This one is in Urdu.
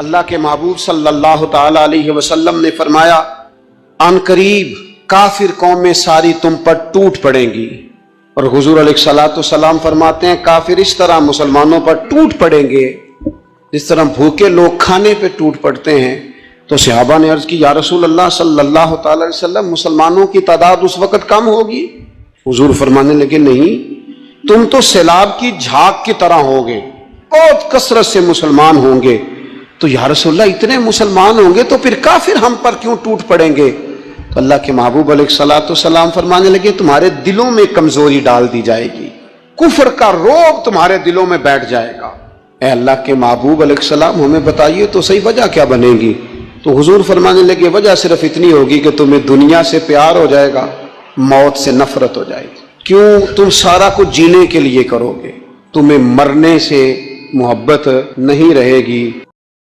اللہ کے محبوب صلی اللہ تعالی علیہ وسلم نے فرمایا ان قریب کافر قومیں ساری تم پر ٹوٹ پڑیں گی، اور حضور علیہ الصلوۃ والسلام فرماتے ہیں کافر اس طرح مسلمانوں پر ٹوٹ پڑیں گے جس طرح بھوکے لوگ کھانے پہ ٹوٹ پڑتے ہیں۔ تو صحابہ نے عرض کی یا رسول اللہ صلی اللہ تعالی علیہ وسلم مسلمانوں کی تعداد اس وقت کم ہوگی؟ حضور فرمانے لگے نہیں، تم تو سیلاب کی جھاگ کی طرح ہوگے، بہت کثرت سے مسلمان ہوں گے۔ تو یا رسول اللہ اتنے مسلمان ہوں گے تو پھر کافر ہم پر کیوں ٹوٹ پڑیں گے؟ تو اللہ کے محبوب علیہ الصلوۃ والسلام فرمانے لگے تمہارے دلوں میں کمزوری ڈال دی جائے گی، کفر کا روب تمہارے دلوں میں بیٹھ جائے گا۔ اے اللہ کے محبوب علیہ السلام ہمیں بتائیے تو صحیح وجہ کیا بنے گی؟ تو حضور فرمانے لگے وجہ صرف اتنی ہوگی کہ تمہیں دنیا سے پیار ہو جائے گا، موت سے نفرت ہو جائے گی۔ کیوں؟ تم سارا کچھ جینے کے لیے کرو گے، تمہیں مرنے سے محبت نہیں رہے گی۔